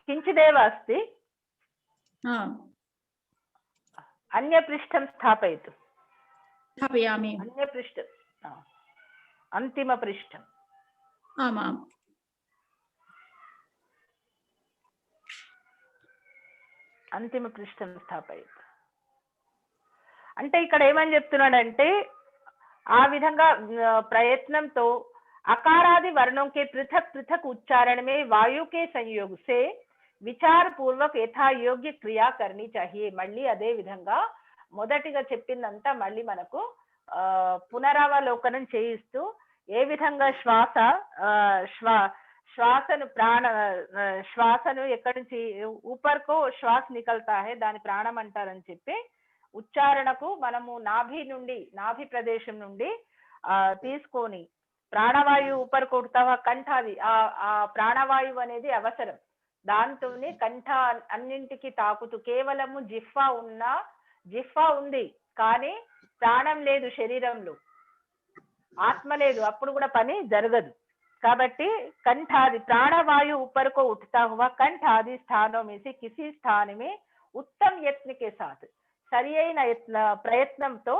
किञ्चिदेव अस्ति। अन्यपृष्ठं स्थापयतु। स्थापयामि। अन्यपृष्ठं अन्तिमपृष्ठम्। आमाम्। అంతిమ పృష్ఠం స్థాపయతు. అంటే ఇక్కడ ఏమని చెప్తున్నాడంటే ఆ విధంగా ప్రయత్నంతో अकारादि वर्णों के पृथक पृथक उच्चारण में वायु के संयोग से विचार पूर्वक यथा योग्य क्रिया करनी चाहिए. మళ్ళీ అదే విధంగా మొదటిగా చెప్పిందంతా మళ్ళీ మనకు పునరావలోకనం చేయిస్తూ ఏ విధంగా శ్వాసను శ్వాసను ఎక్కడి నుంచి ఊపర్కో శ్వాస నికల్తా హై దాని ప్రాణం అంటారని చెప్పి ఉచ్చారణకు మనము నాభి ప్రదేశం నుండి తీసుకొని ప్రాణవాయువు ఊపర్ కొడతావా కంఠాది ఆ ప్రాణవాయువు అనేది అవసరం. దాంతోనే కంఠ అన్నింటికి తాకుతూ కేవలము జిహ్వా ఉంది కానీ ప్రాణం లేదు, శరీరంలో ఆత్మ లేదు, అప్పుడు కూడా పని జరగదు. కాబట్టి कंठादि प्राणवायु ऊपर को उठता हुआ कंठ आदि स्थानों में से किसी स्थान में उत्तम यत्न के साथ सरी అయిన ప్రయత్నంతో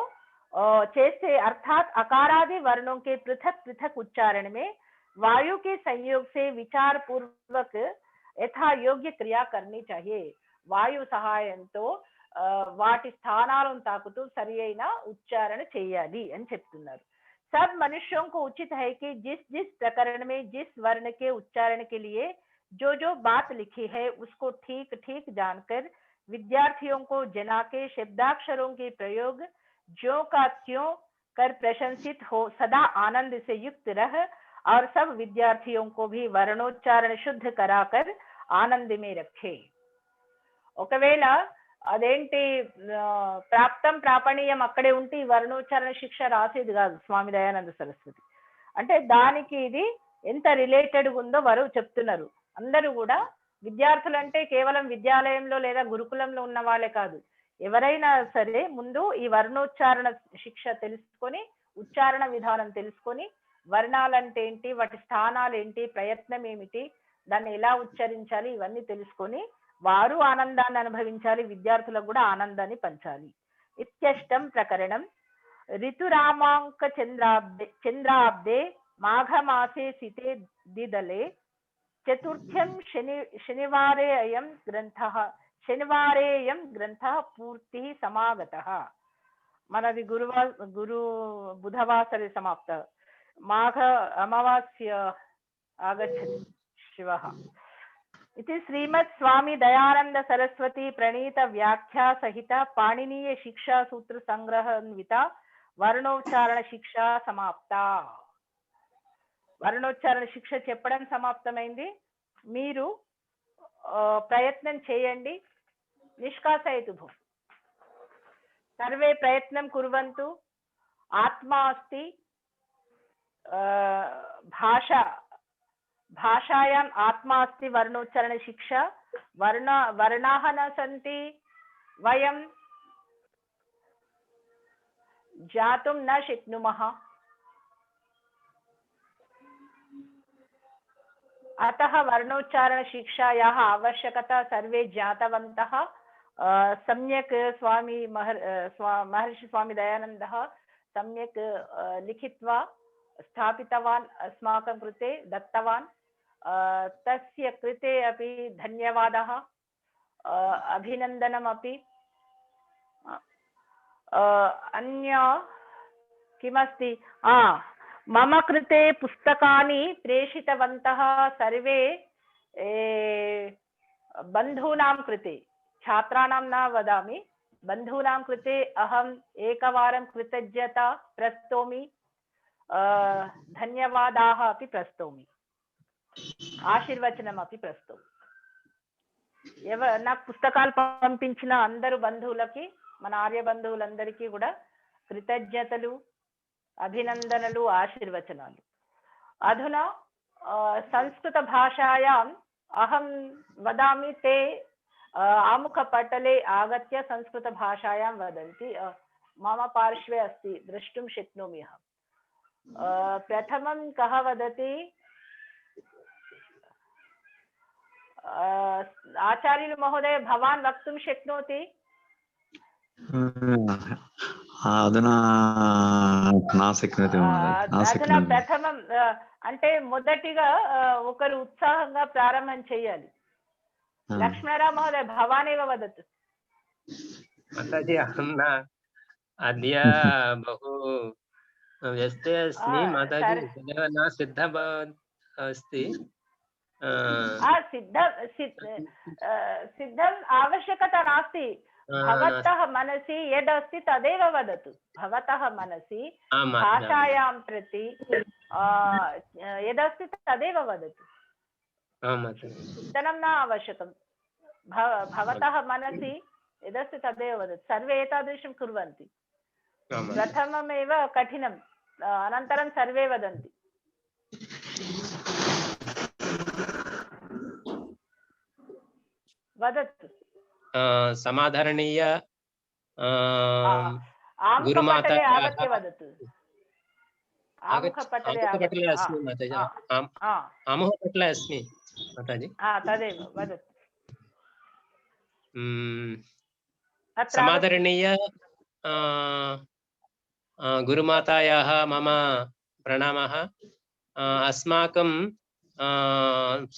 చేస్తే अर्थात अकारादि वर्णों के पृथक पृथक उच्चारण में वायु के संयोग से विचार पूर्वक यथा योग्य क्रिया करनी चाहिए. వాయు సహాయంతో వాటి స్థానాలను తాకుతూ సరి అయిన ఉచ్చారణ చేయాలి అని చెప్తున్నారు. सब मनुष्यों को उचित है कि जिस जिस प्रकरण में जिस वर्ण के उच्चारण के लिए जो जो बात लिखी है उसको ठीक ठीक जानकर विद्यार्थियों को जना के शब्दाक्षरों के प्रयोग ज्यों का त्यों कर प्रशंसित हो सदा आनंद से युक्त रह और सब विद्यार्थियों को भी वर्णोच्चारण शुद्ध कराकर आनंद में रखे. ఒకవేళ అదేంటి ప్రాప్తం ప్రాపణీయం అక్కడే ఉంటే ఈ వర్ణోచ్చారణ శిక్ష రాసేది కాదు స్వామి దయానంద సరస్వతి. అంటే దానికి ఇది ఎంత రిలేటెడ్ ఉందో వారు చెప్తున్నారు. అందరూ కూడా విద్యార్థులు అంటే కేవలం విద్యాలయంలో లేదా గురుకులంలో ఉన్న వాళ్ళే కాదు, ఎవరైనా సరే ముందు ఈ వర్ణోచ్చారణ శిక్ష తెలుసుకొని ఉచ్చారణ విధానం తెలుసుకొని వర్ణాలంటే ఏంటి, వాటి స్థానాలు ఏంటి, ప్రయత్నం ఏమిటి, దాన్ని ఎలా ఉచ్చరించాలి ఇవన్నీ తెలుసుకొని వారు ఆనందాన్ని అనుభవించాలి, విద్యార్థులకు కూడా ఆనందాన్ని పంచాలి. ఇత్యష్టం ప్రకరణం ऋतुरामांक चंद्राब्दे माघ मासे सिते दिदले चतुर्थ्यं शनिवारेयं ग्रंथः पूर्तिः समागतः. మనది గురు బుధవాసరే సమాప్త. మాఘ అమావాస్య ఆగచ్చతి శివః. इति श्रीमत् स्वामी दयानंद सरस्वती प्रणीत व्याख्या सहित पाणिनीय शिक्षा सूत्र संग्रहान्विता वर्णोच्चारण शिक्षा समाप्ता. వర్ణోచ్చారణ శిక్ష చెప్పడం సమాప్తమైంది. మీరు ప్రయత్నం చేయండి. నిష్కాసయతు భూ సర్వే ప్రయత్నం కుర్వంతు. ఆత్మా అస్తి भाषायाम आत्मा अस्ति वर्णोच्चारण शिक्षा वर्णाः न सन्ति वयं जातुं न शक्नुमः. अतः वर्णोच्चारण शिक्षायाः आवश्यकता सर्वे ज्ञातवन्तः. सम्यक् महर्षि स्वामी दयानन्दः सम्यक् लिखित्वा स्थापितवान्, अस्माकं कृते दत्तवान्. तस्य कृते अपि धन्यवादः, अभिनन्दनमपि. अन्य किमस्ति, मम कृते पुस्तकानि प्रेषितवन्तः सर्वे बन्धूनां कृते, छात्राणां न वदामि, बन्धूनां कृते अहम् एकवारं कृतज्ञता प्रस्तौमि, धन्यवादाः अपि प्रस्तौमि, ఆశీర్వచనం అపి ప్రస్తుతం. నాకు పుస్తకాలు పంపించిన అందరు బంధువులకి, మన ఆర్య బంధువులందరికీ కూడా కృతజ్ఞతలు, అభినందనలు, ఆశీర్వచనాలు. అధునా సంస్కృత భాషాయాం అహం వదామి, తే ఆముఖపటలే ఆగత్య సంస్కృత భాషాయాం వదంతి. మమ పార్శ్వే అస్తి, ద్రష్టుం శక్నోమి అహం. प्रथमं कः वदति? आचार्य महोदय भवान् वक्तुं शक्नोति? अधुना न शक्नोति महोदय, न అధునా शक्नोमि। ప్రథమం అంటే మొదటిగా ఒకరు ఉత్సాహంగా ప్రారంభం చేయాలి. లక్ష్మణరావు మహోదయ భవానేవ వదతు. माताजी अहं न अद्य बहु व्यस्ते अस्मि माताजी, तदेव न सिद्धः अस्ति। सिद्धम् आवश्यकता नास्ति। भवतः मनसि यदस्ति तदेव वदतु। भवतः मनसि भाषायां प्रति यदस्ति तदेव वदतु। चिन्तनं न आवश्यकं। भवतः मनसि यदस्ति तदेव वदतु। सर्वे एतादृशं कुर्वन्ति। प्रथममेव कठिनम्, अनन्तरं सर्वे वदन्ति। वदतु। समाधरणीय आमुखपटले आगत्य वदतु। आमुखपटले अस्मि माताजी, आमुखपटले अस्मि माताजी। तदेव वदतु। समादरणीय गुरुमातायाः मम प्रणामः। अस्माकं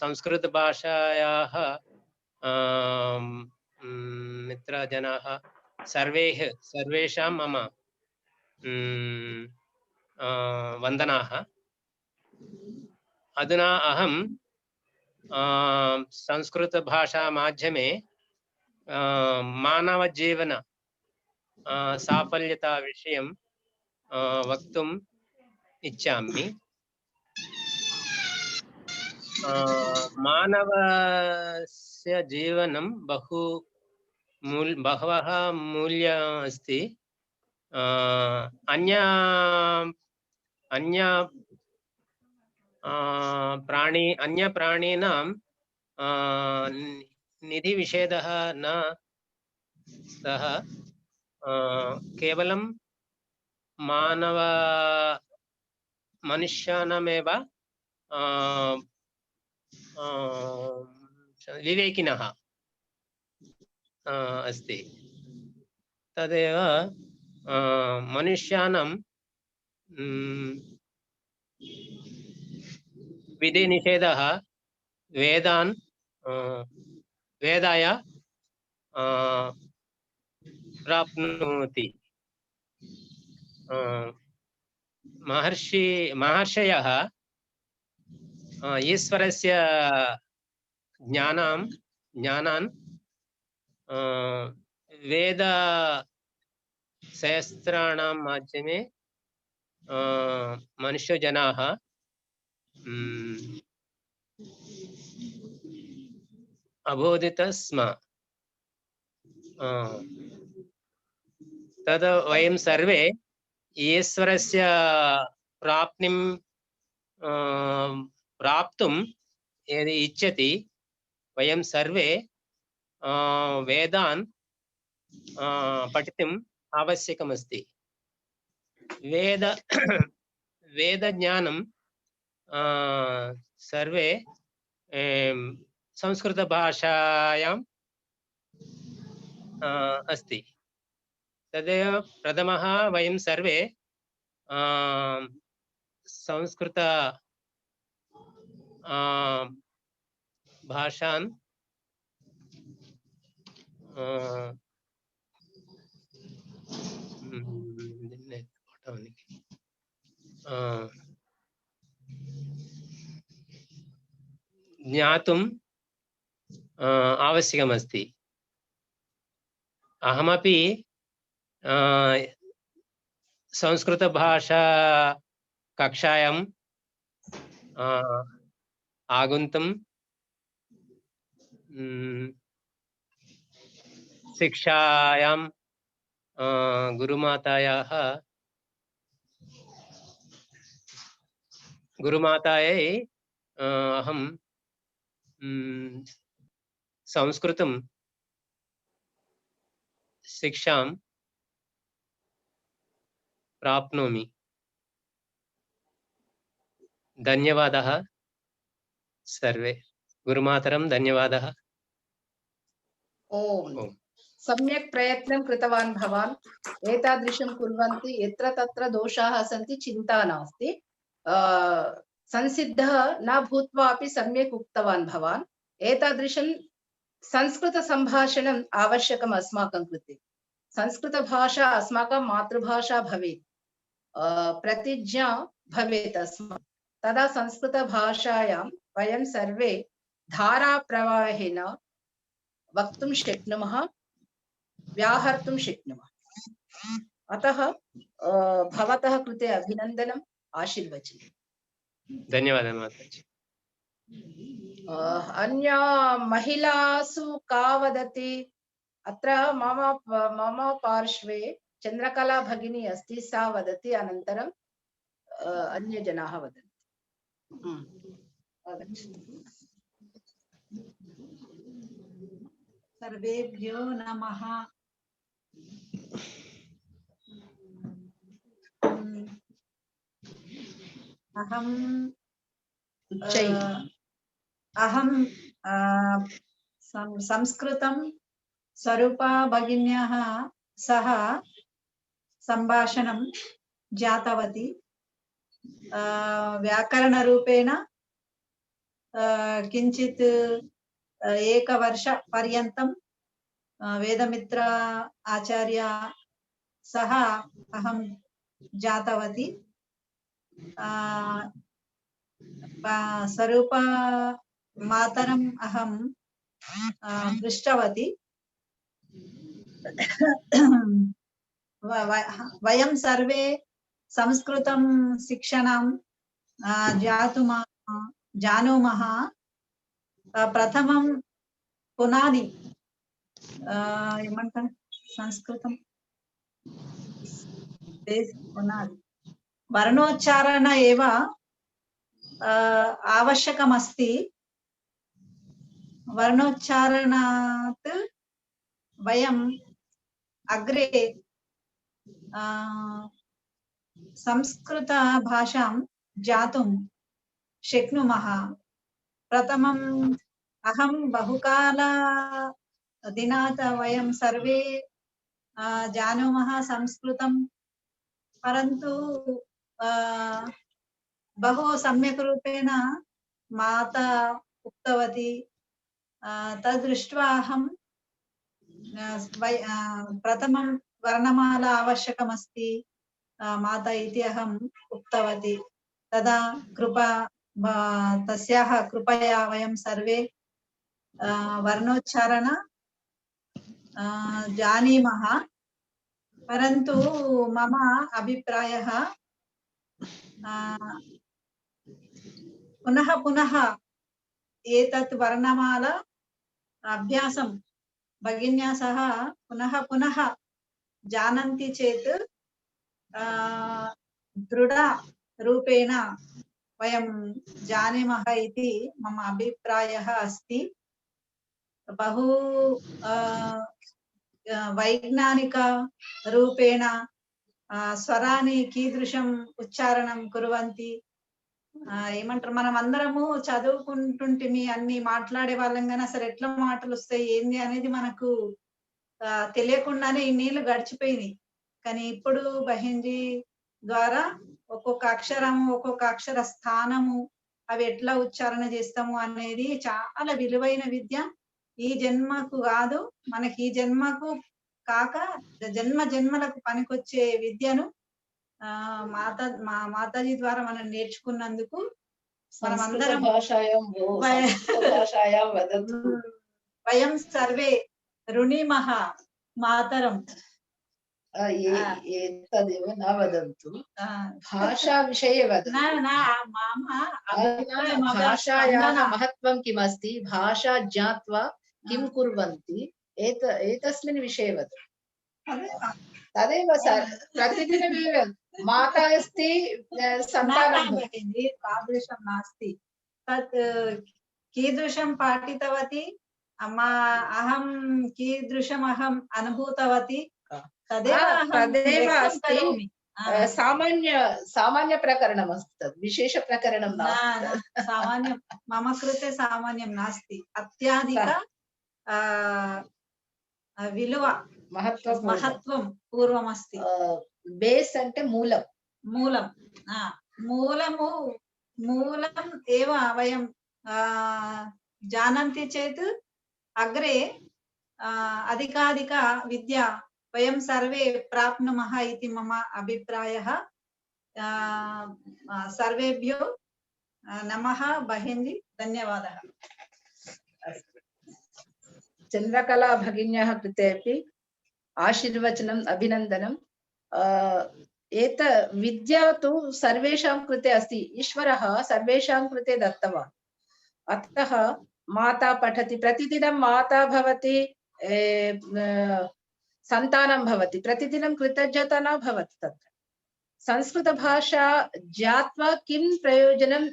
संस्कृतभाषायाः मित्रजनाः सर्वेषां मम वन्दनाः। अधुना अहं संस्कृतभाषामाध्यमे मानवजीवन साफल्यता विषयं वक्तुम् इच्छामि। मानवस्य जीवनं बहवः मूल्यम् अस्ति। अन्य प्राणिनां निधिविषेदः न स्तः। केवलं मनुष्याणामेव विवेकिनः अस्ति। तदेव मनुष्याणां विधिनिषेधः वेदाय प्राप्नोति। महर्षयः ईश्वरस्य ज्ञानान् वेदशास्त्राणां माध्यमे मनुष्यजनाः अबोधित स्म। तद् वयं सर्वे ईश्वरस्य प्राप्तुं यदि इच्छति, वयं सर्वे वेदान् पठितुम् आवश्यकमस्ति। वेदज्ञानं सर्वे संस्कृतभाषायाम् अस्ति। तदेव प्रथमः वयं सर्वे संस्कृत भाषान् ज्ञातुम् आवश्यकमस्ति। अहमपि संस्कृतभाषा कक्षायां आगन्तुं शिक्षायां गुरुमातायै अहं संस्कृतं शिक्षां प्राप्नोमि। धन्यवादः सर्वे। गुरुमातरं धन्यवादः। ओम ओम। सम्यक् प्रयत्नं कृतवान् भवान्। एतादृशं कुर्वन्ति यत्र तत्र दोषाः सन्ति चिन्ता नास्ति। संसिद्धः न भूत्वा अपि सम्यक् उक्तवान् भवान्। एतादृशं संस्कृतसम्भाषणम् आवश्यकम् अस्माकं कृते। संस्कृतभाषा अस्माकं मातृभाषा भवेत्, प्रतिज्ञा भवेत् अस्माकं। तदा संस्कृतभाषायां वयं सर्वे धाराप्रवाहेण वक्तुं शक्नुमः, व्याहर्तुं शक्नुमः। अतः भवतः कृते अभिनन्दनम्, आशीर्वचनम्। धन्यवादः माताजि। अन्या महिलासु का वदति? अत्र मम पार्श्वे चन्द्रकला भगिनी अस्ति, सा वदति, अनन्तरं अन्यजनाः वदन्ति। सर्वेभ्यो नमः। अहं संस्कृतं स्वरूपा भगिन्याः सह सम्भाषणं जातवती। व्याकरणरूपेण किञ्चित् एकवर्षपर्यन्तं वेदमित्र आचार्य सह अहं जातवती। स्वरूपा मातरम् अहं पृष्टवती। वयं सर्वे संस्कृतं शिक्षणं जानुमः। प्रथमं पुनादि ఏమంటారు సంస్కృతం पुनादि वर्णोच्चारण एव आवश्यकमस्ति। वर्णोच्चारणात् वयम् अग्रे संस्कृतभाषां ज्ञातुं शक्नुमः। प्रथमम् अहं बहुकालदिनात् वयं सर्वे जानुमः संस्कृतं, परन्तु बहु सम्यक् रूपेण माता उक्तवती। तद्दृष्ट्वा अहं प्रथमं वर्णमाला आवश्यकमस्ति माता इति अहम् उक्तवती। तदा तस्याः कृपया वयं सर्वे वर्णोच्चारण जानीमः। परन्तु मम अभिप्रायः पुनः पुनः एतत् वर्णमाला अभ्यासं भगिन्या सह पुनः पुनः जानन्ति चेत् दृढरूपेण वयं जानीमः इति मम अभिप्रायः अस्ति। बहु वैज्ञानिक रूपेण स्वरानि कीदृशम् उच्चारणं कुर्वन्ति ఏమంటారు, మనం అందరము చదువుకుంటుంటిమి, అన్ని మాట్లాడే వాళ్ళం కానీ అసలు ఎట్లా మాటలు వస్తాయి ఏంది అనేది మనకు తెలియకుండానే ఇన్నేళ్ళు గడిచిపోయినాయి. కానీ ఇప్పుడు బహింజీ ద్వారా ఒక్కొక్క అక్షరము, ఒక్కొక్క అక్షర స్థానము, అవి ఎట్లా ఉచ్చారణ చేస్తాము అనేది చాలా విలువైన విద్య. ఈ జన్మకు కాదు, మనకి ఈ జన్మకు కాక జన్మ జన్మలకు పనికొచ్చే విద్యను మాతాజీ ద్వారా మనం నేర్చుకున్నందుకు మనమందరం వయం సర్వే ऋणीमः मातरं। एतदेव न वदन्तु, भाषा विषये वदन्तु। भाषायाः महत्त्वं किमस्ति, भाषा ज्ञात्वा किं कुर्वन्ति, एतस्मिन् विषये वदन्तु। तदेव प्रतिदिनमेव माता अस्ति, सन्तानं तादृशं नास्ति। तत् कीदृशं पाठितवती अहं कीदृशम् अहम् अनुभूतवती तदेव अस्ति। सामान्य प्रकरणम् अस्ति तत् विशेष प्रकरणं न सामान्यं मम कृते सामान्यं नास्ति अत्याधिक विलुव महत्त्वं पूर्वमस्ति बेस् అంటే मूलम् एव वयं जानन्ति चेत् अग्रे अधिकाधिक विद्या वयं सर्वे प्राप्नुमः इति मम अभिप्रायः सर्वेभ्यो नमः भगिनी धन्यवादः चन्द्रकला भगिन्याः कृते अपि आशीर्वचनम् अभिनन्दनम् एत विद्या तु सर्वेषां कृते अस्ति ईश्वरः सर्वेषां कृते दत्तवान् अतः माता पठति प्रतिदिनं माता भवति सन्तानं भवति प्रतिदिनं कृतज्ञता न भवति तत्र संस्कृतभाषा ज्ञात्वा किं प्रयोजनम्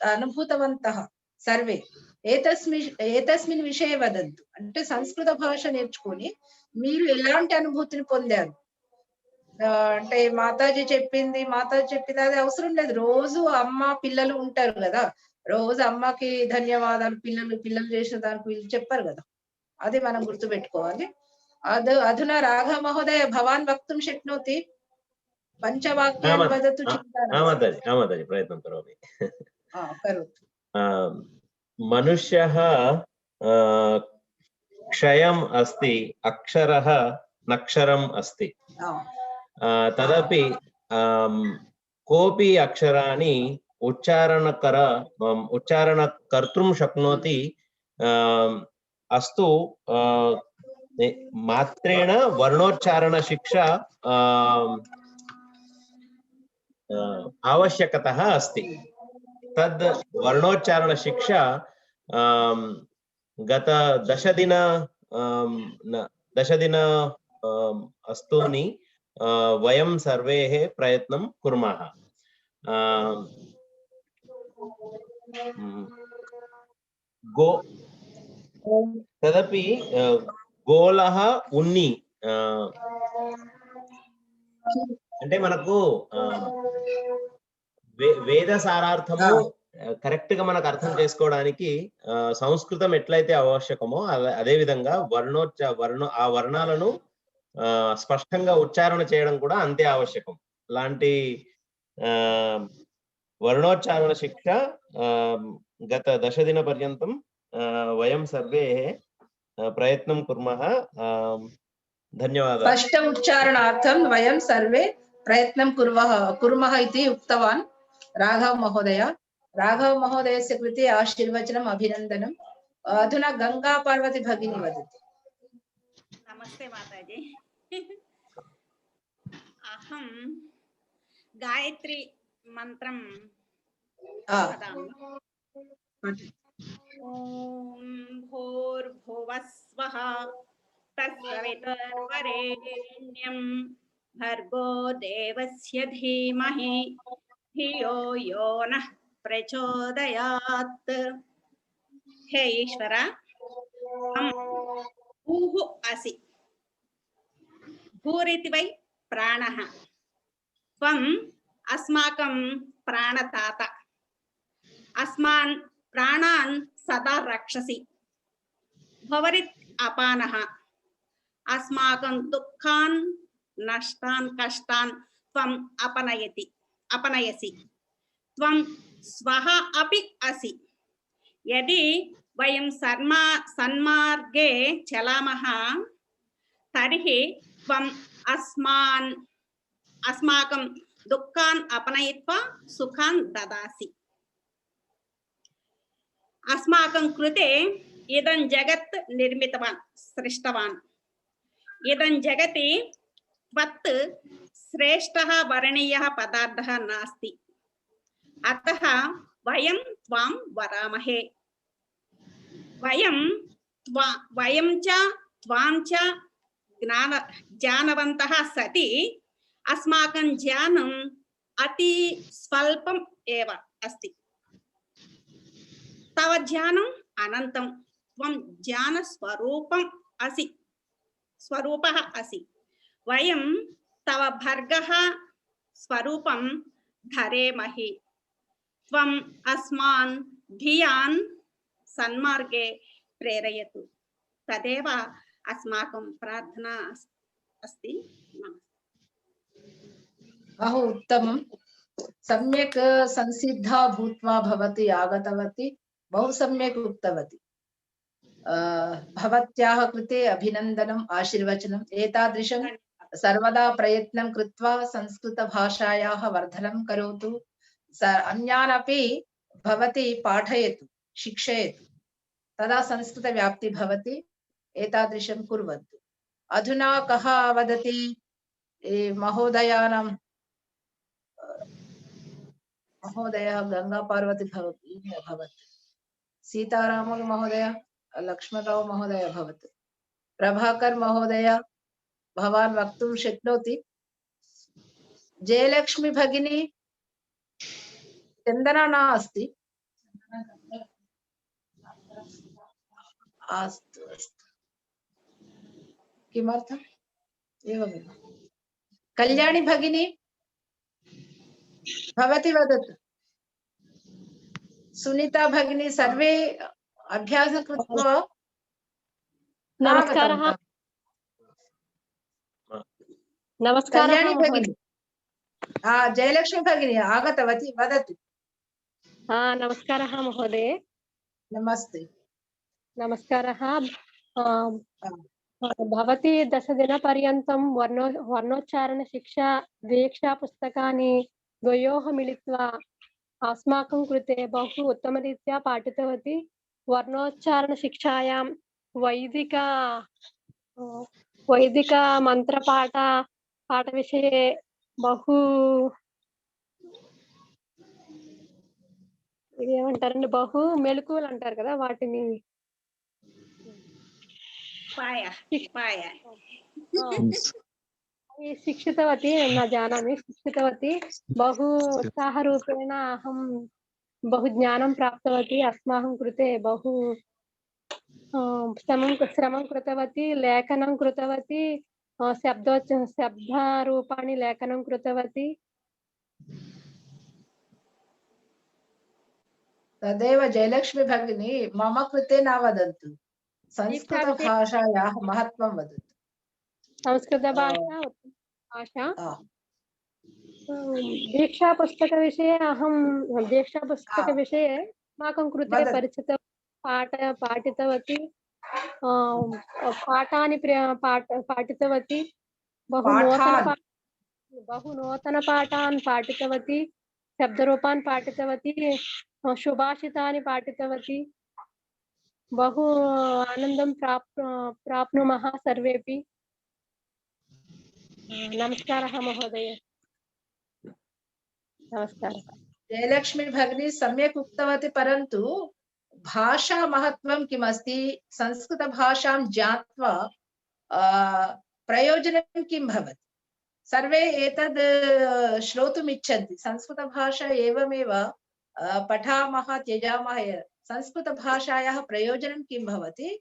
अनुभूतवन्तः सर्वे एतस्मिन् विषये वदन्तु అంటే సంస్కృత భాష నేర్చుకొని మీరు ఎలాంటి అనుభూతిని పొందారు అంటే మాతాజీ చెప్పింది అది అవసరం లేదు రోజు అమ్మ పిల్లలు ఉంటారు కదా రోజు అమ్మకి ధన్యవాదాలు పిల్లలు చేసిన దానికి వీళ్ళు చెప్పారు కదా అది మనం గుర్తుపెట్టుకోవాలి अधुना राघव महोदय भवान् वक्तुं शक्नोति पञ्चवाक्यानि वदतु आमाताजि प्रयत्नं करोमि करोतु मनुष्यः क्षयम् अस्ति अक्षरः नक्षरम् अस्ति तदपि कोऽपि अक्षराणि उच्चारण कर्तुं शक्नोति अस्तु मात्रेण वर्णोच्चारण शिक्षा आवश्यकता अस्ति तद् वर्णोच्चारण शिक्षा गत 10 दिन अस्तूनि वयं सर्वे प्रयत्नं कुर्मः तदपि गोलः उन्नी అంటే మనకు వేద సారార్థము కరెక్ట్ గా మనకు అర్థం చేసుకోవడానికి సంస్కృతం ఎట్లయితే అవశ్యకమో అదే విధంగా ఆ వర్ణాలను స్పష్టంగా ఉచ్చారణ చేయడం కూడా అంతే ఆవశ్యకం లాంటి వర్ణోచ్చారణ శిక్ష గత 10 दिन पर्यन्तं वयं सर्वे प्रयत्नं कुर्मः धन्यवादः स्पष्ट उच्चारणार्थं वयं सर्वे प्रयत्नं कुर्मः इति उक्तवान् राघव महोदयस्य कृते आशीर्वचनम् अभिनन्दनम् अधुना गंगा पार्वती भगिनी वदति नमस्ते माताजी अहं गायत्री मंत्रं वदामि ॐ भूर्भुवस्वः तत्सवितुर्वरेण्यं भर्गो देवस्य धीमहि धियो यो नः प्रचोदयात् हे ईश्वर भूः असि भूरिति वै प्राणः त्वम् अस्माकं प्राणदाता अस्मान् प्राणान् सदा रक्षसि भवरित् अपानः अस्माकं दुःखान् नष्टान् कष्टान् त्वम् अपनयसि त्वं स्वः अपि असि यदि वयं सन्मार्गे चलामः तर्हि त्वम् अस्माकं दुःखान् अपनयित्वा सुखान् ददासि अस्माकं कृते इदं जगत् निर्मितवान् सृष्टवान् इदं जगति त्वत् श्रेष्ठः वर्णीयः पदार्थः नास्ति अतः वयं त्वां वरामहे वयं च त्वां च जानवन्तः सति अस्माकं ज्ञानम् अति स्वल्पम् एव अस्ति तव ज्ञानम् अनन्तं त्वं ज्ञानस्वरूपम् स्वरूपः असि वयं तव भर्गः स्वरूपं धरेमहि। त्वम् अस्मान् धियान् सन्मार्गे प्रेरयतु। तदेव अस्माकं प्रार्थना अस्ति। बहु उत्तमं। सम्यक् संसिद्धा भूत्वा भवती आगतवती, बहु सम्यक् उक्तवती। भवत्याः कृते अभिनन्दनम्, आशीर्वचनम्। एतादृशं सर्वदा प्रयत्नं कृत्वा संस्कृतभाषायाः वर्धनं करोतु। अन्यान् अपि भवती पाठयतु, शिक्षयतु, तदा संस्कृतव्याप्ति भवति। एतादृशं कुर्वन्तु। अधुना कः वदति? महोदयानां महोदयः गंगापार्वती भवति, सीताराम महोदय, लक्ष्मणराव महोदय भवति, प्रभाकर महोदय भवान् वक्तुं शक्नोति? जयलक्ष्मी भगिनी, चन्दना न अस्ति? अस्तु अस्तु, किमर्थम्? एवमेव। कल्याणी भगिनी भवती वदतु। सुनीता भगिनी, सर्वे अभ्यासं कृत्वा नमस्कारः। कल्याणी भगिनी, जयलक्ष्मी भगिनी आगतवती, वदतु। नमस्कारः महोदय। नमस्ते। नमस्कारः। भवती 10 दिनपर्यन्तं वर्णोच्चारणशिक्षा दीक्षा पुस्तकानि द्वयोः मिलित्वा अस्माकं कृते बहु उत्तमरीत्या पाठितवती। वर्णोच्चारणशिक्षायां वैदिक मंत्रपाठविषये बहु ఏమంటారండి, బహు మెలకువలు అంటారు కదా, వాటిని शिक्षितवती, न जानामि, शिक्षितवती। बहु उत्साहरूपेण अहं बहु ज्ञानं प्राप्तवती। अस्माकं कृते बहु श्रमं कृतवती, लेखनं कृतवती, शब्दरूपाणि लेखनं कृतवती। तदेव जयलक्ष्मी भगिनी, मम कृते न वदन्तु, संस्कृतभाषायाः महत्त्वं वदतु। संस्कृतभाषा भाषा दीक्षापुस्तकविषये अस्माकं कृते पाठितवती। पाठानि पाठितवती। बहु नूतनपाठान् पाठितवती, शब्दरूपान् पाठितवती, सुभाषितानि पाठितवती। बहु आनन्दं प्राप्नुमः सर्वेपि। नमस्कारः महोदय। नमस्कारः। जयलक्ष्मी भगिनी सम्यक् उक्तवती, परन्तु भाषा महत्त्वं किमस्ति? संस्कृतभाषां ज्ञात्वा प्रयोजनं किं भवति? सर्वे एतद् श्रोतुम् इच्छन्ति। संस्कृतभाषा एवमेव पठामः, त्यजामः। संस्कृतभाषायाः प्रयोजनं किं भवति?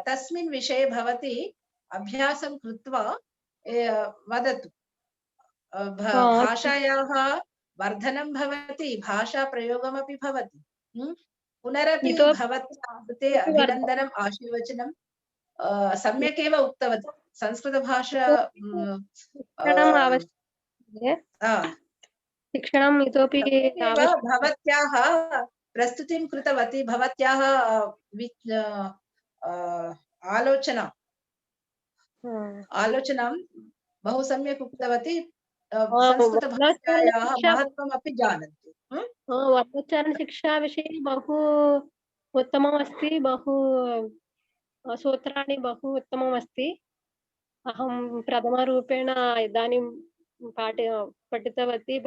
तस्मिन् विषये भवती अभ्यासं कृत्वा वदतु। भाषायाः वर्धनं भवति, भाषा प्रयोगमपि भवति। पुनरपि भवत्याः कृते अभिनन्दनम्, आशीर्वचनं। सम्यक् एव उक्तवती। संस्कृतभाषा शिक्षणम् इतोपि भवत्याः प्रस्तुतिं कृतवती। भवत्याः आलोचनां बहु सम्यक् उक्तवती। संस्कृतभाषायाः महत्त्वम् अपि जानन्ति। वर्णोच्चारणशिक्षा विषये बहु उत्तममस्ति। बहु सूत्राणि बहु उत्तममस्ति। अहं प्रथमरूपेण इदानीं पठितवती।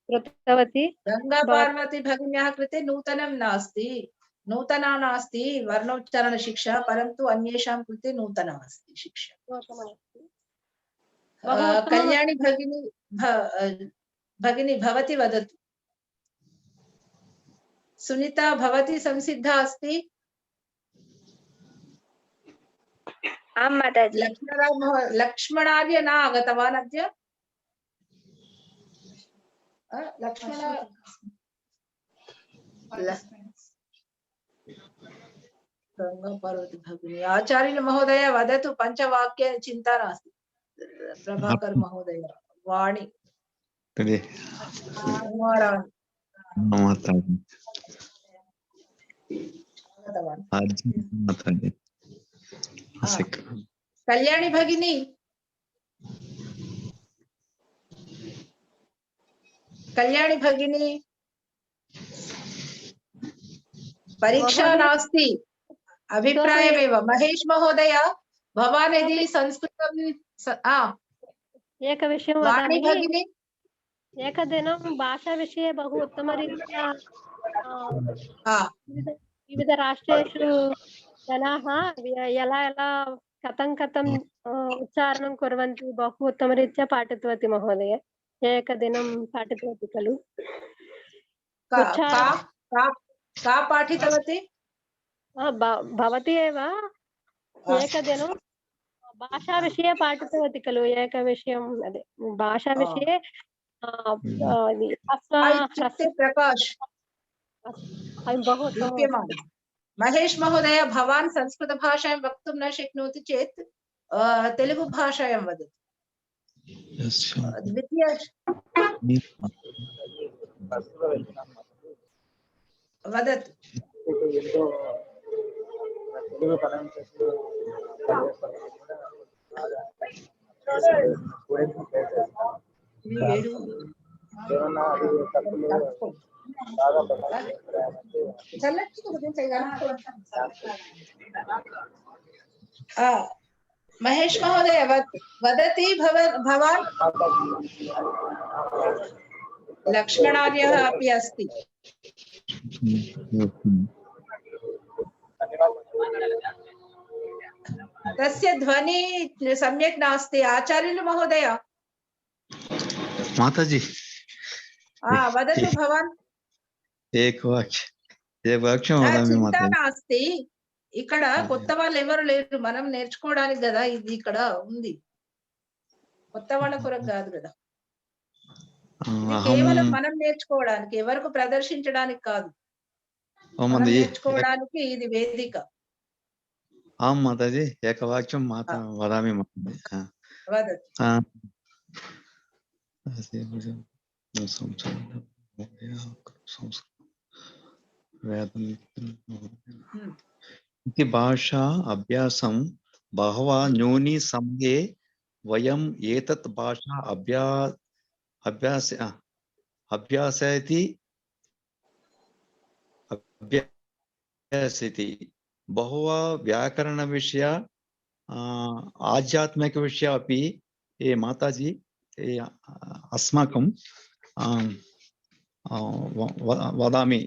कृतवती। गंगापार्वती भगिन्याः कृते नूतनं नास्ति, नूतना नास्ति वर्णोच्चारणशिक्षा, परन्तु अन्येषां कृते नूतनमस्ति शिक्षा। कल्याणी भगिनी भवती वदतु। सुनीता भवती संसिद्धा अस्ति? आं माताजि। लक्ष्मणार्य न आगतवान् अद्य? लक्ष्मण गंगापार्वती भगिनी आचार्य महोदय वदतु पंचवाक्य चिंता नास्ति। प्रभाकर महोदय वाणी कल्याणी भगिनी परीक्षा नास्ति अभिप्रायमेव। महेश महोदय भवान् यदि संस्कृतं एकविषयं वाणी वदामि। भगिनी एकदिनं भाषाविषये बहु उत्तमरीत्या विविध राष्ट्रेषु जनाः ఎలా कथं उच्चारणं कुर्वन्ति बहु उत्तमरीत्या पाठितवती महोदय। एकदिनं पाठितवती खलु। का पाठितवती? भवती एव एकदिनं भाषाविषये पाठितवती खलु। एकविषयम् अदे भाषाविषये प्रकाश बहु दीप्यमान। महेश महोदय भवान् संस्कृतभाषायां वक्तुं न शक्नोति चेत् तेलुगु भाषायां वदतु। द्वितीय वदतु। महेश महोदय वदति भवान्? लक्ष्मणार्यः अपि अस्ति। तस्य ध्वनि सम्यक् नास्ति। आचार्य महोदय माताजी वदतु भवान्। एकवाक्యం వదామి చింత మాతాజీ. నాస్తి। ఇక్కడ కొత్త వాళ్ళు ఎవరు లేరు, మనం నేర్చుకోవడానికి కదా ఇది ఇక్కడ ఉంది, కొత్త వాళ్ళ కొరకు కాదు కదా, కేవలం మనం నేర్చుకోవడానికి, ఎవరికి ప్రదర్శించడానికి కాదు, మనం నేర్చుకోవడానికి ఇది వేదిక. ఆం మాతాజీ ఏకవాక్యం వదామి మాతాజీ. इति भाषा अभ्यासं बहवः न्यूनी समये वयं एतत् भाषा अभ्यासयति बहवः व्याकरण विषय आध्यात्मिक विषय अपि ये माताजी अस्माकं वदामि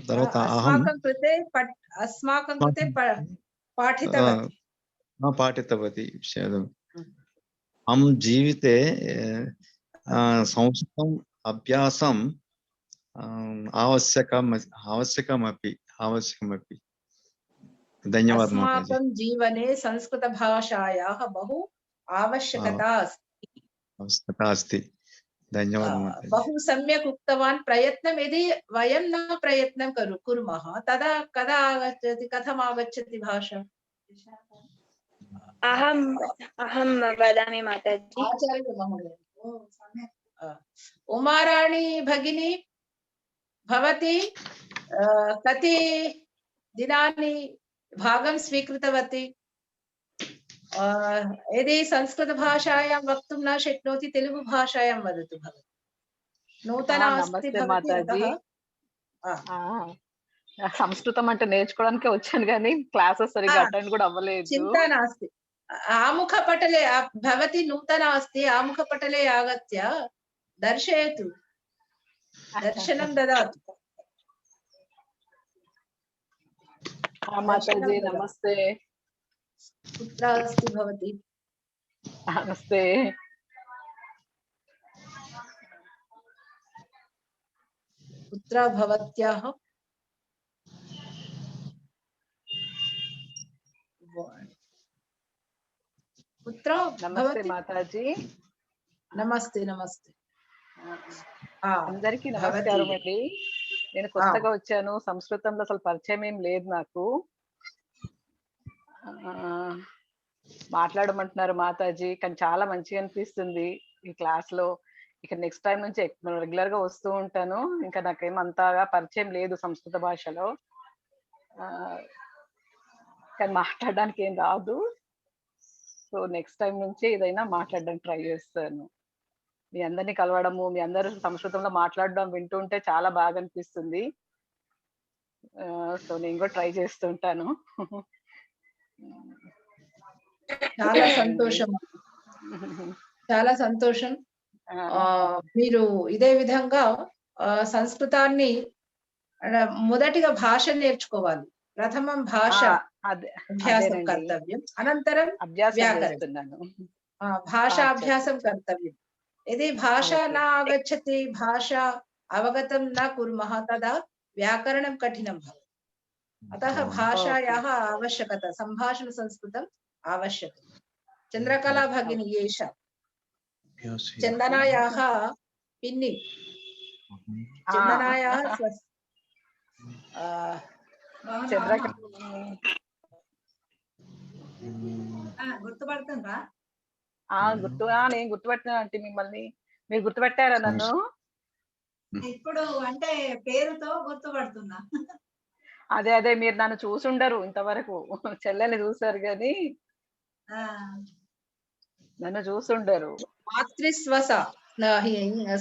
తర్వాత अस्माकं कृते पाठितवती अहं जीविते संस्कृतम् अभ्यासम् आवश्यकमपि। धन्यवादः माताजि। अस्माकं जीवने संस्कृत भाषायाः बहु आवश्यकता अस्ति। धन्यवादः माताजि। बहु सम्यक् उक्तवान्। प्रयत्नं यदि वयं न प्रयत्नं कुर्मः तदा कदा आगच्छति, कथम् आगच्छति भाषा? अहं वदामि माताजि। आचार्य महोदय उमाराणी भगिनी भवती कति दिनानि भागं स्वीकृतवती? यदि संस्कृत भाषायां वक्तुं न शक्नोति तेलुगु भाषायां वदतु भवती। नूतना अस्ति भवती अतः సంస్కృతం అంటే నేర్చుకోవడానికే వచ్చాను కానీ క్లాసెస్ సరిగ్గా అటెండ్ కూడా అవ్వలేదు. चिन्ता नास्ति। आमुखपटले भवती नूतना अस्ति, आमुखपटले आगत्य दर्शयतु, दर्शनं ददातु। माताजी नमस्ते। कुत्र अस्ति भवती? नमस्ते। कुत्र भवत्याः పుత్ర నమస్తే భవతి మాతాజీ. నమస్తే నమస్తే. అందరికీ భవతి నమస్కారం అండి. నేను కొత్తగా వచ్చాను, సంస్కృతంలో అసలు పరిచయం ఏం లేదు నాకు. మాట్లాడమంటున్నారు మాతాజీ, కానీ చాలా మంచిగా అనిపిస్తుంది ఈ క్లాస్ లో. ఇక నెక్స్ట్ టైం నుంచి రెగ్యులర్ గా వస్తూ ఉంటాను. ఇంకా నాకేం అంతగా పరిచయం లేదు సంస్కృత భాషలో, కానీ మాట్లాడడానికి ఏం రాదు. సో నెక్స్ట్ టైం నుంచి ఏదైనా మాట్లాడడానికి ట్రై చేస్తాను. మీ అందరినీ కలవడము, మీ అందరూ సంస్కృతంలో మాట్లాడడం వింటుంటే చాలా బాగా అనిపిస్తుంది. సో నేను కూడా ట్రై చేస్తుంటాను. చాలా సంతోషం, చాలా సంతోషం. మీరు ఇదే విధంగా సంస్కృతాన్ని మొదటిగా భాష నేర్చుకోవాలి. ప్రథమం భాష అభ్యాసం కర్తవ్యం, అనంతరం వ్యాకరణం. భాషాభ్యాసం కర్తవ్యం. यदि भाषा न आगच्छति, भाषा अवगतं न कुर्मः, तदा व्याकरणं कठिनं भवति. अतः भाषायाः आवश्यकता, सम्भाषण संस्कृतम् आवश्यकं. चन्द्रकला भगिनी एषा चन्दनायाः पिन्नि, चन्दनायाः గుర్తుపడుతుందా? నేను గుర్తుపట్టినా అంటే మిమ్మల్ని. మీరు గుర్తుపట్టారా నన్ను? ఇప్పుడు అంటే పేరుతో గుర్తుపడుతున్నా. అదే అదే, మీరు నన్ను చూసుండరు ఇంతవరకు. చెల్లెని చూసారు కానీ నన్ను చూసుండరు. మాతృస్వస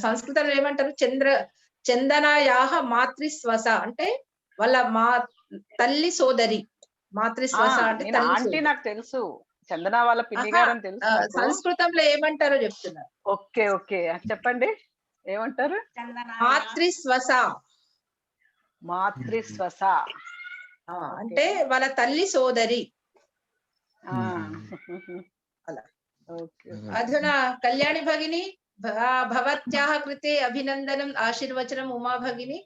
సంస్కృతంలో ఏమంటారు? చందనాయాహ మాతృస్వస అంటే వాళ్ళ తల్లి సోదరి. మాతృస్వస అంటే ఆంటీ నాకు తెలుసు, చందన వాళ్ళ పిన్ని గారు అని తెలుసు. సంస్కృతంలో ఏమంటారో చెప్తున్నారు. ఓకే ఓకే, చెప్పండి ఏమంటారు? మాతృస్వస. మాతృస్వస అంటే వాళ్ళ తల్లి సోదరి. అలా. అధునా కళ్యాణి భగిని భవత్యాః కృతే అభినందనం ఆశీర్వచనం ఉమా భగిని.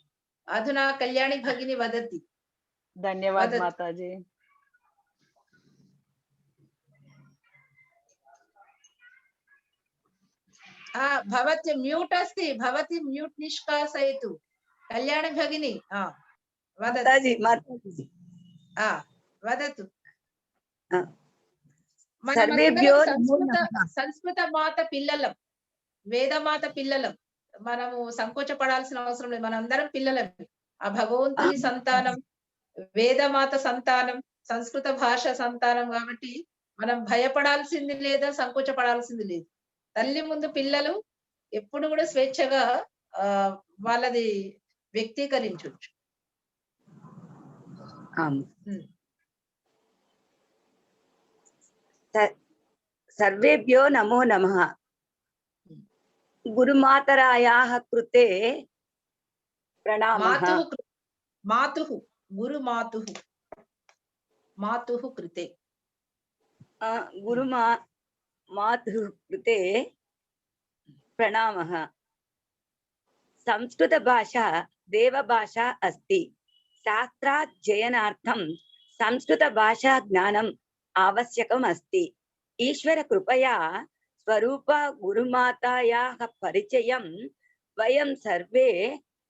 అధునా కళ్యాణి భగిని వదతి. ధన్యవాదాలు మాతాజీ. भवती म्यूट् अस्ति, भवती म्यूट् निष्कासयतु। कल्याणी भगिनी वदतु। सर्वेभ्यो సంస్కృత మాత పిల్లలం, వేదమాత పిల్లలం. మనము సంకోచపడాల్సిన అవసరం లేదు, మనందరం పిల్లలం. ఆ భగవంతుని సంతానం, వేదమాత సంతానం, సంస్కృత భాష సంతానం. కాబట్టి మనం భయపడాల్సింది లేదా సంకోచపడాల్సింది లేదు. తల్లి ముందు పిల్లలు ఎప్పుడు కూడా స్వేచ్ఛగా వాళ్ళది వ్యక్తీకరించవచ్చు. सर्वेभ्यो नमो नमः। गुरुमातरायाः कृते प्रणामः। मातुः गुरुमातुः मातुः कृते मातुः कृते प्रणामः। संस्कृत भाषा देवभाषा अस्ति। शास्त्राध्ययनार्थं संस्कृत भाषा ज्ञानम् आवश्यकम् अस्ति। ईश्वर कृपया स्वरूप गुरुमातायाः परिचयं वयं सर्वे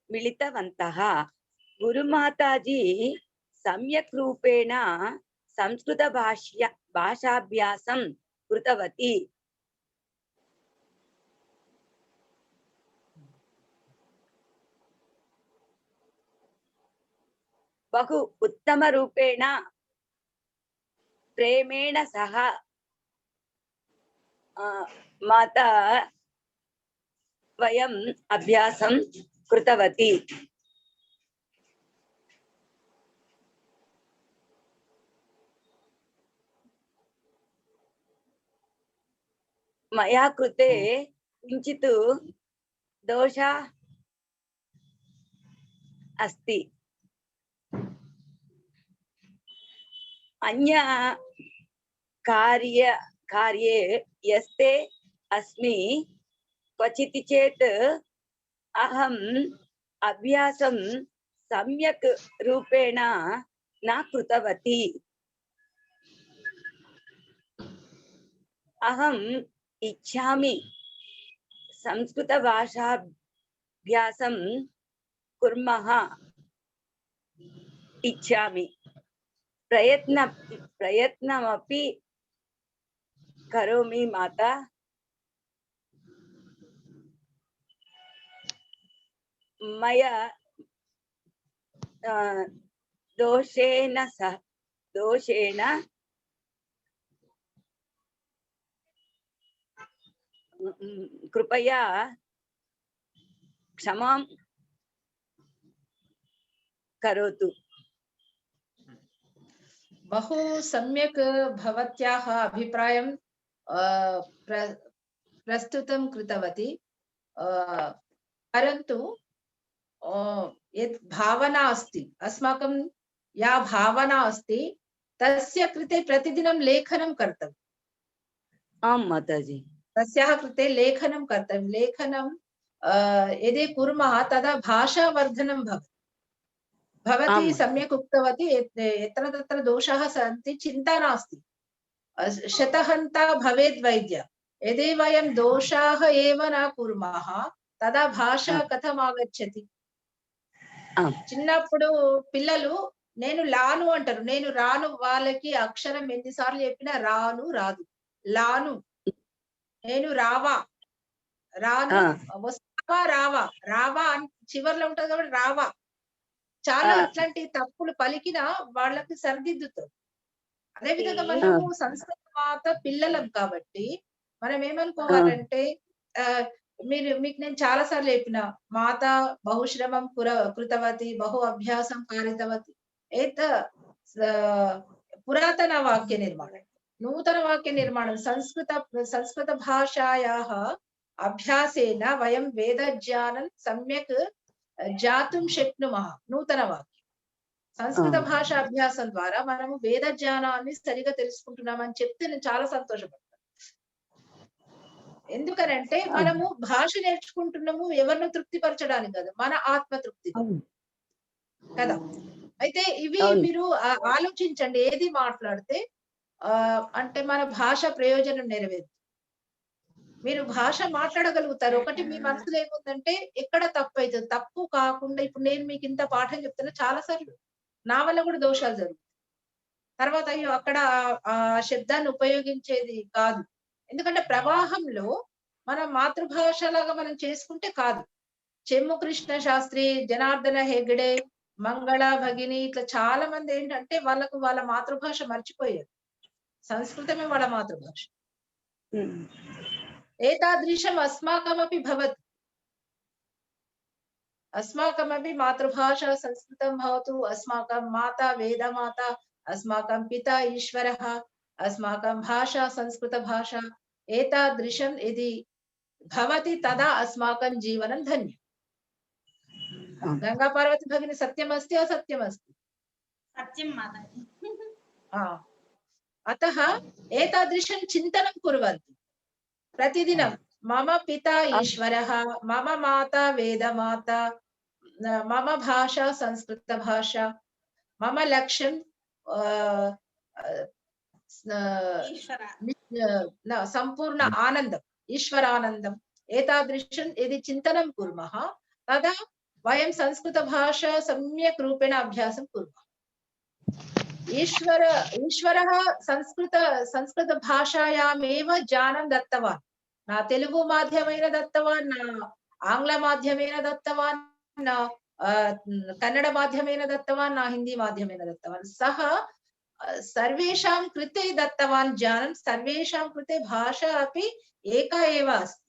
मिलितवन्तः। गुरुमाताजी सम्यक् रूपेण संस्कृत भाषाभ्यासं कृतवती। बहु उत्तम रूपेण प्रेमेण सह माता वयम् अभ्यासं कृतवती। मया कृते किंचित् दोषः अस्ति। अन्य कार्ये यस्ते अस्मि। क्वचित् चेत् अहम् अभ्यासं सम्यक् रूपेण न कृतवती। अहम् इच्छामि संस्कृतभाषाभ्यासं कुर्मः इच्छामि प्रयत्नमपि करोमि माता मया दोषेण कृपया क्षमां करोतु। बहु सम्यक् भवत्याः अभिप्रायं प्रस्तुतं कृतवती, परन्तु यत् भावना अस्ति, अस्माकं या भावना अस्ति तस्य कृते प्रतिदिनं लेखनं कर्तव्यम्। आं माताजि, तस्याः कृते लेखनं कर्तव्यं। लेखनं यदि कुर्मः तदा भाषावर्धनं भवति। भवती सम्यक् उक्तवती, यत्र तत्र दोषाः सन्ति चिन्ता नास्ति, शतहन्ता भवेद् वैद्य। यदि वयं दोषाः एव न कुर्मः तदा భాష కథం ఆగచ్చతి? చిన్నప్పుడు పిల్లలు నేను లాను అంటారు, నేను రాను. వాళ్ళకి అక్షరం ఎన్నిసార్లు చెప్పినా రాను రాదు. లాను, నేను రావా, రాను, వస్తావా రావా, రావా అని చివర్లో ఉంటది కాబట్టి రావా. చాలా అట్లాంటి తప్పులు పలికినా వాళ్ళకి సరిదిద్దుతారు. అదే విధంగా మనము సంస్కృత మాత పిల్లలం కాబట్టి మనం ఏమనుకోవాలంటే, మీకు నేను చాలా సార్లు చెప్పిన, మాత బహుశ్రమం కృతవతి బహు అభ్యాసం కారితవతి. పురాతన వాక్య నిర్మాణం, నూతన వాక్య నిర్మాణం, సంస్కృత భాషాయాः అభ్యాసేన వయం వేదజ్ఞానం సమ్యక్ జాతుం శక్నుమః. నూతన వాక్యం, సంస్కృత భాష అభ్యాసం ద్వారా మనము వేద జ్ఞానాన్ని సరిగా తెలుసుకుంటున్నామని చెప్తే నేను చాలా సంతోషపడతాను. ఎందుకనంటే మనము భాష నేర్చుకుంటున్నాము ఎవరిని తృప్తిపరచడానికి కాదు, మన ఆత్మ తృప్తి కదా. అయితే ఇవి మీరు ఆలోచించండి, ఏది మాట్లాడితే అంటే మన భాష ప్రయోజనం నెరవేరు. మీరు భాష మాట్లాడగలుగుతారు. ఒకటి మీ మనసులో ఏముందంటే ఎక్కడ తప్పు అవుతుంది, తప్పు కాకుండా ఇప్పుడు నేను మీకు ఇంత పాఠం చెప్తున్నా, చాలా సార్లు నా వల్ల కూడా దోషాలు జరుగుతాయి. తర్వాత అయ్యో అక్కడ ఆ శబ్దాన్ని ఉపయోగించేది కాదు, ఎందుకంటే ప్రవాహంలో మన మాతృభాషలాగా మనం చేసుకుంటే కాదు. చెమ్ము కృష్ణ శాస్త్రి, జనార్దన హెగ్డే, మంగళ భగిని, ఇట్లా చాలా మంది ఏంటంటే వాళ్ళకు వాళ్ళ మాతృభాష మర్చిపోయారు, సంస్కృతమే వాళ్ళ మాతృభాష. ఏతాదృశం అస్మాకమపి భవత్, अस्माकमपि मातृभाषा संस्कृतं भवतु, अस्माकं माता वेदमाता, अस्माकं पिता ईश्वरः, अस्माकं भाषा संस्कृतभाषा। एतादृशं यदि भवति तदा अस्माकं जीवनं धन्यम्। गंगा पार्वती भगिनी सत्यमस्ति असत्यमस्ति? सत्यं माताजि। अतः एतादृशं चिन्तनं कुर्वन्तु प्रतिदिनं। मम पिता ईश्वरः, मम माता वेदमाता, मम भाषा संस्कृत भाषा, मम लक्ष्यं संपूर्ण आनन्दम्, ईश्वरानन्दम्। एतादृशं यदि चिन्तनं कुर्मः तदा वयं संस्कृत भाषा सम्यक् रूपेण अभ्यासं कुर्मः। ईश्वरः संस्कृत भाषायामेव ज्ञानं दत्तवान्, ना तेलुगु माध्यमेन दत्तवान्, ना आंग्ल माध्यमेन दत्तवान्, ना कन्नड माध्यमेन दत्तवान्, ना हिंदी माध्यमेन दत्तवान्। सः सर्वेषां कृते दत्तवान् ज्ञानं, सर्वेषां कृते भाषा अपि एका एव अस्ति।